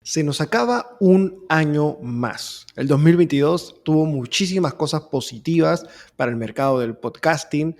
Se nos acaba un año más. El 2022 tuvo muchísimas cosas positivas para el mercado del podcasting.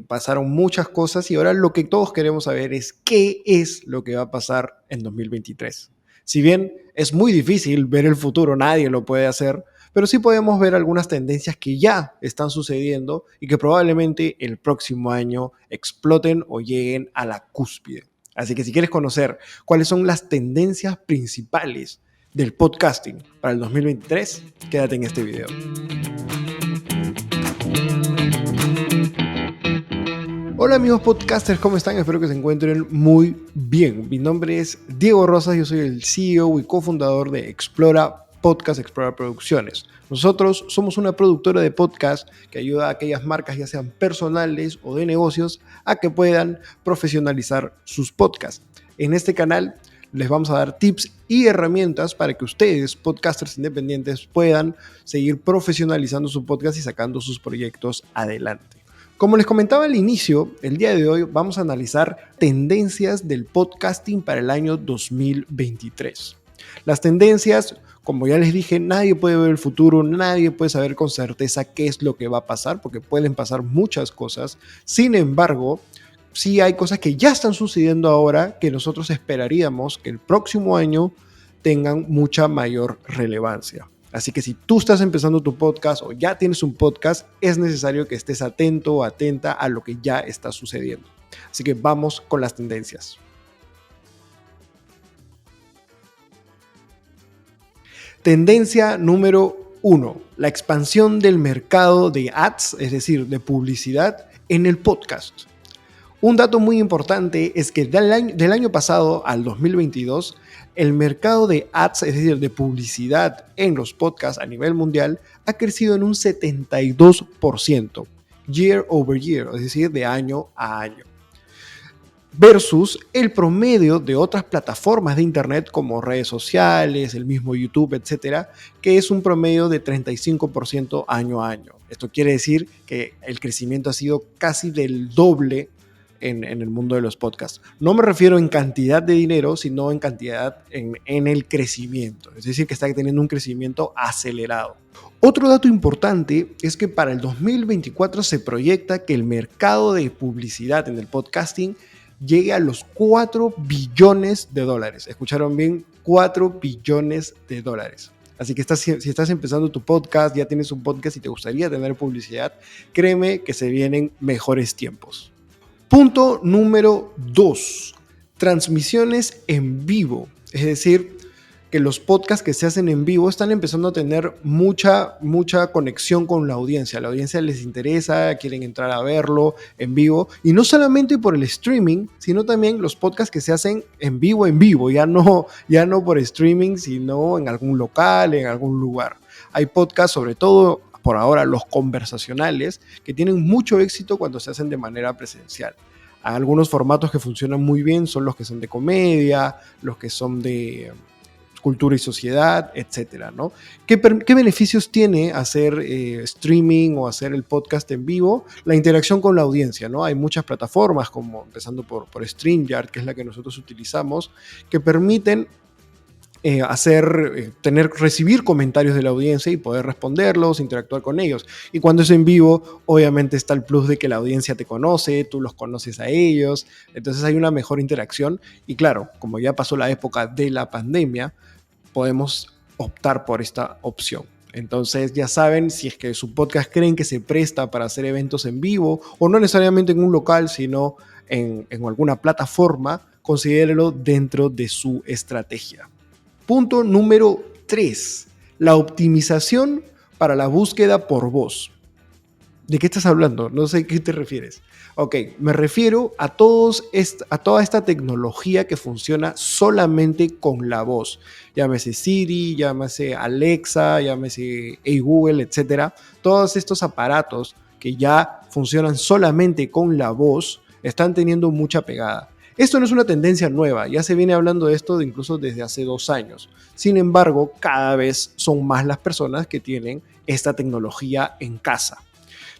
Pasaron muchas cosas y ahora lo que todos queremos saber es qué es lo que va a pasar en 2023. Si bien es muy difícil ver el futuro, nadie lo puede hacer, pero sí podemos ver algunas tendencias que ya están sucediendo y que probablemente el próximo año exploten o lleguen a la cúspide. Así que si quieres conocer cuáles son las tendencias principales del podcasting para el 2023, quédate en este video. Hola amigos podcasters, ¿cómo están? Espero que se encuentren muy bien. Mi nombre es Diego Rosas, yo soy el CEO y cofundador de Explora Podcast, Explora Producciones. Nosotros somos una productora de podcast que ayuda a aquellas marcas, ya sean personales o de negocios, a que puedan profesionalizar sus podcasts. En este canal les vamos a dar tips y herramientas para que ustedes, podcasters independientes, puedan seguir profesionalizando su podcast y sacando sus proyectos adelante. Como les comentaba al inicio, el día de hoy vamos a analizar tendencias del podcasting para el año 2023. Las tendencias, como ya les dije, nadie puede ver el futuro, nadie puede saber con certeza qué es lo que va a pasar, porque pueden pasar muchas cosas. Sin embargo, sí hay cosas que ya están sucediendo ahora que nosotros esperaríamos que el próximo año tengan mucha mayor relevancia. Así que si tú estás empezando tu podcast o ya tienes un podcast, es necesario que estés atento o atenta a lo que ya está sucediendo. Así que vamos con las tendencias. Tendencia número 1, la expansión del mercado de ads, es decir, de publicidad en el podcast. Un dato muy importante es que del año pasado al 2022, el mercado de ads, es decir, de publicidad en los podcasts a nivel mundial, ha crecido en un 72% year over year, es decir, de año a año. Versus el promedio de otras plataformas de internet como redes sociales, el mismo YouTube, etcétera, que es un promedio de 35% año a año. Esto quiere decir que el crecimiento ha sido casi del doble en el mundo de los podcasts. No me refiero en cantidad de dinero, sino en cantidad en el crecimiento. Es decir, que está teniendo un crecimiento acelerado. Otro dato importante es que para el 2024 se proyecta que el mercado de publicidad en el podcasting llegue a los 4 billones de dólares. ¿Escucharon bien? 4 billones de dólares. Así que si estás empezando tu podcast, ya tienes un podcast y te gustaría tener publicidad, créeme que se vienen mejores tiempos. Punto número 2, transmisiones en vivo. Es decir, que los podcasts que se hacen en vivo están empezando a tener mucha conexión con la audiencia. A la audiencia les interesa, quieren entrar a verlo en vivo. Y no solamente por el streaming, sino también los podcasts que se hacen en vivo. Ya no por streaming, sino en algún local, en algún lugar. Hay podcasts, sobre todo por ahora los conversacionales, que tienen mucho éxito cuando se hacen de manera presencial. Algunos formatos que funcionan muy bien son los que son de comedia, los que son de cultura y sociedad, etcétera, ¿no? ¿Qué beneficios tiene hacer streaming o hacer el podcast en vivo? La interacción con la audiencia, ¿no? Hay muchas plataformas, como empezando por StreamYard, que es la que nosotros utilizamos, que permiten recibir comentarios de la audiencia y poder responderlos, interactuar con ellos. Y cuando es en vivo, obviamente está el plus de que la audiencia te conoce, tú los conoces a ellos, entonces hay una mejor interacción. Y claro, como ya pasó la época de la pandemia, podemos optar por esta opción. Entonces ya saben, si es que su podcast creen que se presta para hacer eventos en vivo, o no necesariamente en un local, sino en alguna plataforma, considérelo dentro de su estrategia. Punto número 3, la optimización para la búsqueda por voz. ¿De qué estás hablando? No sé a qué te refieres. Ok, me refiero a toda esta tecnología que funciona solamente con la voz. Llámese Siri, llámese Alexa, llámese Hey Google, etc. Todos estos aparatos que ya funcionan solamente con la voz están teniendo mucha pegada. Esto no es una tendencia nueva, ya se viene hablando de esto incluso desde hace 2 años. Sin embargo, cada vez son más las personas que tienen esta tecnología en casa.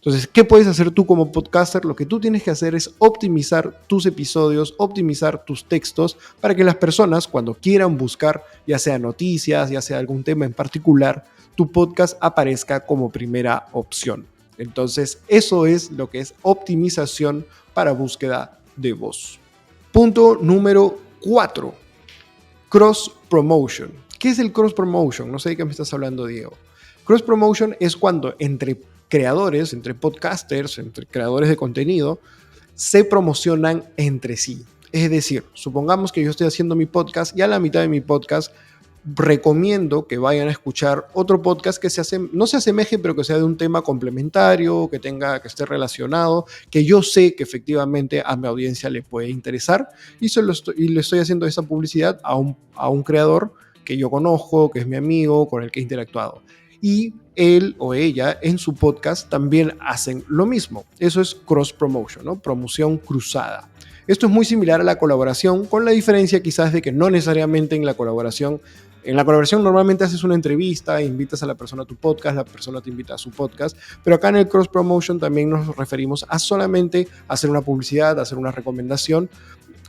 Entonces, ¿qué puedes hacer tú como podcaster? Lo que tú tienes que hacer es optimizar tus episodios, optimizar tus textos para que las personas, cuando quieran buscar, ya sea noticias, ya sea algún tema en particular, tu podcast aparezca como primera opción. Entonces, eso es lo que es optimización para búsqueda de voz. Punto número 4. Cross promotion. ¿Qué es el cross promotion? No sé de qué me estás hablando, Diego. Cross promotion es cuando entre creadores, entre podcasters, entre creadores de contenido, se promocionan entre sí. Es decir, supongamos que yo estoy haciendo mi podcast y a la mitad de mi podcast recomiendo que vayan a escuchar otro podcast que no se asemeje, pero que sea de un tema complementario, que esté relacionado, que yo sé que efectivamente a mi audiencia le puede interesar y le estoy haciendo esa publicidad a un creador que yo conozco, que es mi amigo, con el que he interactuado. Y él o ella en su podcast también hacen lo mismo. Eso es cross promotion, ¿no? Promoción cruzada. Esto es muy similar a la colaboración, con la diferencia quizás de que no necesariamente en la colaboración normalmente haces una entrevista, invitas a la persona a tu podcast, la persona te invita a su podcast, pero acá en el cross promotion también nos referimos a solamente hacer una publicidad, hacer una recomendación.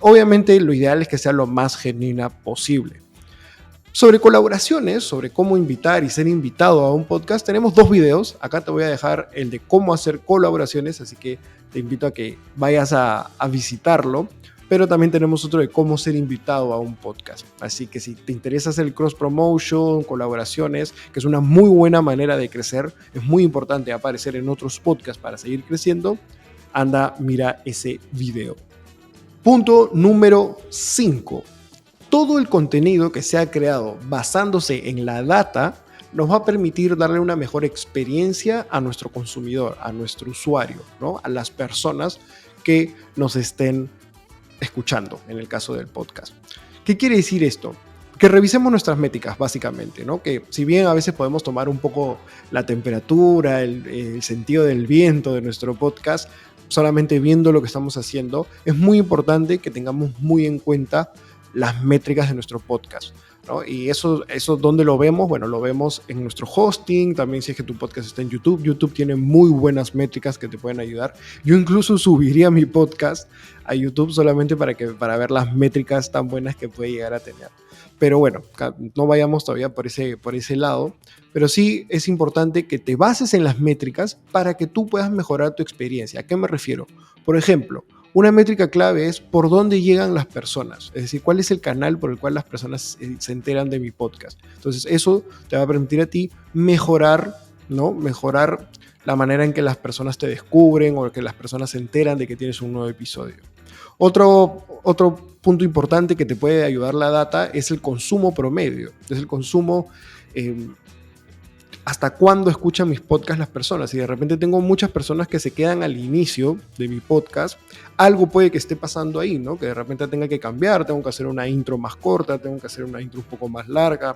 Obviamente lo ideal es que sea lo más genuina posible. Sobre colaboraciones, sobre cómo invitar y ser invitado a un podcast, tenemos 2 videos. Acá te voy a dejar el de cómo hacer colaboraciones, así que te invito a que vayas a visitarlo. Pero también tenemos otro de cómo ser invitado a un podcast. Así que si te interesa hacer el cross promotion, colaboraciones, que es una muy buena manera de crecer, es muy importante aparecer en otros podcasts para seguir creciendo, anda, mira ese video. Punto número 5. Todo el contenido que se ha creado basándose en la data nos va a permitir darle una mejor experiencia a nuestro consumidor, a nuestro usuario, ¿no? A las personas que nos estén escuchando, en el caso del podcast. ¿Qué quiere decir esto? Que revisemos nuestras métricas, básicamente, ¿no? Que si bien a veces podemos tomar un poco la temperatura, el sentido del viento de nuestro podcast, solamente viendo lo que estamos haciendo, es muy importante que tengamos muy en cuenta las métricas de nuestro podcast, ¿no? Y eso ¿dónde lo vemos? Bueno, lo vemos en nuestro hosting, también si es que tu podcast está en YouTube. YouTube tiene muy buenas métricas que te pueden ayudar. Yo incluso subiría mi podcast a YouTube solamente para ver las métricas tan buenas que puede llegar a tener. Pero bueno, no vayamos todavía por ese lado, pero sí es importante que te bases en las métricas para que tú puedas mejorar tu experiencia. ¿A qué me refiero? Por ejemplo, una métrica clave es por dónde llegan las personas, es decir, cuál es el canal por el cual las personas se enteran de mi podcast. Entonces eso te va a permitir a ti mejorar, ¿no? Mejorar la manera en que las personas te descubren o que las personas se enteran de que tienes un nuevo episodio. Otro punto importante que te puede ayudar la data es el consumo promedio, es el consumo hasta cuándo escuchan mis podcasts las personas. Si de repente tengo muchas personas que se quedan al inicio de mi podcast, algo puede que esté pasando ahí, ¿no? Que de repente tenga que cambiar, tengo que hacer una intro más corta, tengo que hacer una intro un poco más larga,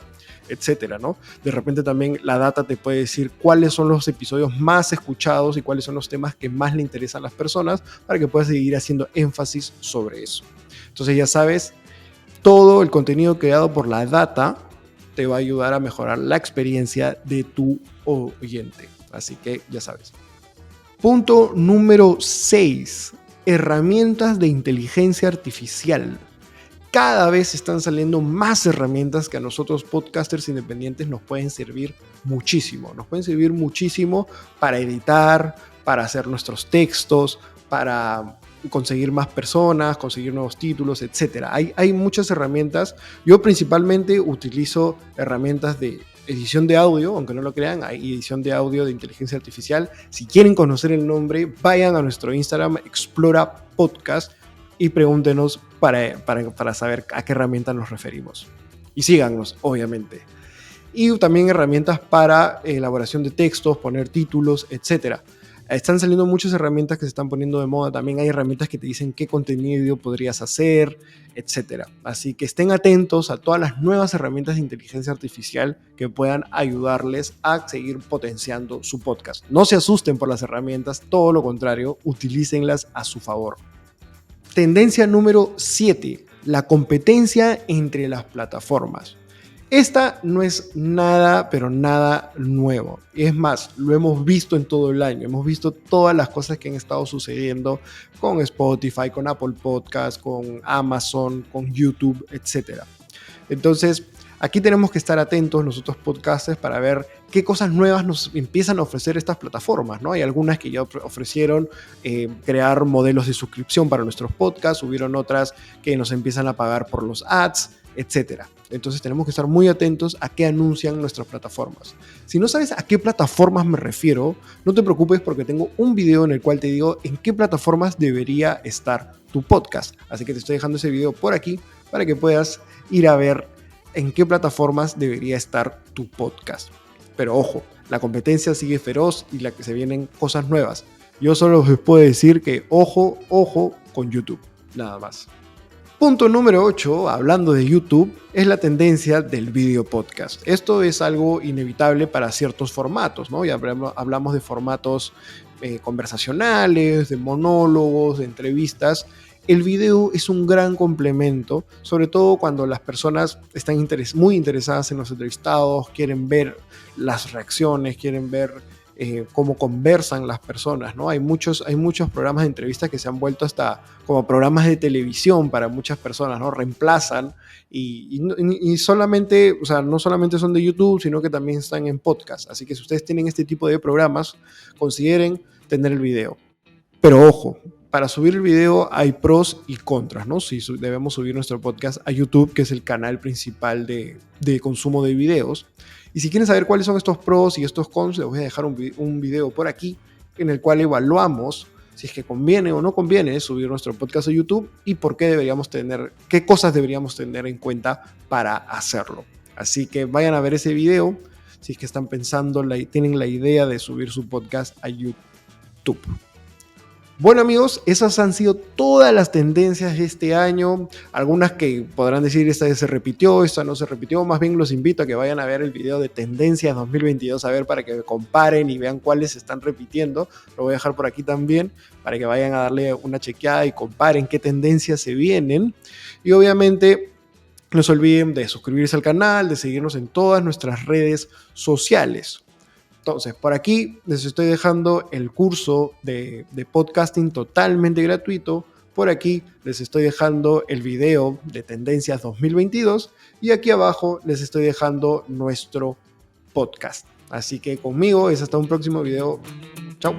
etcétera, ¿no? De repente también la data te puede decir cuáles son los episodios más escuchados y cuáles son los temas que más le interesan a las personas para que puedas seguir haciendo énfasis sobre eso. Entonces ya sabes, todo el contenido creado por la data te va a ayudar a mejorar la experiencia de tu oyente. Así que ya sabes. Punto número 6. Herramientas de inteligencia artificial. Cada vez están saliendo más herramientas que a nosotros podcasters independientes nos pueden servir muchísimo. Nos pueden servir muchísimo para editar, para hacer nuestros textos, para conseguir más personas, conseguir nuevos títulos, etc. Hay muchas herramientas. Yo principalmente utilizo herramientas de edición de audio, aunque no lo crean, hay edición de audio de inteligencia artificial. Si quieren conocer el nombre, vayan a nuestro Instagram, Explora Podcast, y pregúntenos para saber a qué herramienta nos referimos. Y síganos, obviamente. Y también herramientas para elaboración de textos, poner títulos, etc. Están saliendo muchas herramientas que se están poniendo de moda. También hay herramientas que te dicen qué contenido podrías hacer, etc. Así que estén atentos a todas las nuevas herramientas de inteligencia artificial que puedan ayudarles a seguir potenciando su podcast. No se asusten por las herramientas, todo lo contrario, utilícenlas a su favor. Tendencia número 7, la competencia entre las plataformas. Esta no es nada, pero nada nuevo. Es más, lo hemos visto en todo el año. Hemos visto todas las cosas que han estado sucediendo con Spotify, con Apple Podcasts, con Amazon, con YouTube, etc. Entonces, aquí tenemos que estar atentos nosotros podcasters para ver qué cosas nuevas nos empiezan a ofrecer estas plataformas, ¿no? Hay algunas que ya ofrecieron crear modelos de suscripción para nuestros podcasts, hubieron otras que nos empiezan a pagar por los ads, etcétera. Entonces tenemos que estar muy atentos a qué anuncian nuestras plataformas. Si no sabes a qué plataformas me refiero, no te preocupes porque tengo un video en el cual te digo en qué plataformas debería estar tu podcast. Así que te estoy dejando ese video por aquí para que puedas ir a ver en qué plataformas debería estar tu podcast. Pero ojo, la competencia sigue feroz y la que se vienen cosas nuevas. Yo solo les puedo decir que ojo con YouTube, nada más. Punto número 8, hablando de YouTube, es la tendencia del video podcast. Esto es algo inevitable para ciertos formatos, ¿no? Ya hablamos de formatos conversacionales, de monólogos, de entrevistas. El video es un gran complemento, sobre todo cuando las personas están muy interesadas en los entrevistados, quieren ver las reacciones, quieren ver cómo conversan las personas, ¿no? Hay muchos programas de entrevistas que se han vuelto hasta como programas de televisión para muchas personas, ¿no? Reemplazan y solamente, o sea, no solamente son de YouTube, sino que también están en podcast. Así que si ustedes tienen este tipo de programas, consideren tener el video. Pero ojo, para subir el video hay pros y contras, ¿no? Si debemos subir nuestro podcast a YouTube, que es el canal principal de consumo de videos. Y si quieren saber cuáles son estos pros y estos cons, les voy a dejar un video por aquí en el cual evaluamos si es que conviene o no conviene subir nuestro podcast a YouTube y por qué qué cosas deberíamos tener en cuenta para hacerlo. Así que vayan a ver ese video si es que están pensando, tienen la idea de subir su podcast a YouTube. Bueno amigos, esas han sido todas las tendencias de este año. Algunas que podrán decir esta se repitió, esta no se repitió. Más bien los invito a que vayan a ver el video de tendencias 2022 a ver para que comparen y vean cuáles se están repitiendo. Lo voy a dejar por aquí también para que vayan a darle una chequeada y comparen qué tendencias se vienen. Y obviamente no se olviden de suscribirse al canal, de seguirnos en todas nuestras redes sociales. Entonces, por aquí les estoy dejando el curso de podcasting totalmente gratuito. Por aquí les estoy dejando el video de Tendencias 2022 y aquí abajo les estoy dejando nuestro podcast. Así que conmigo es hasta un próximo video. Chao.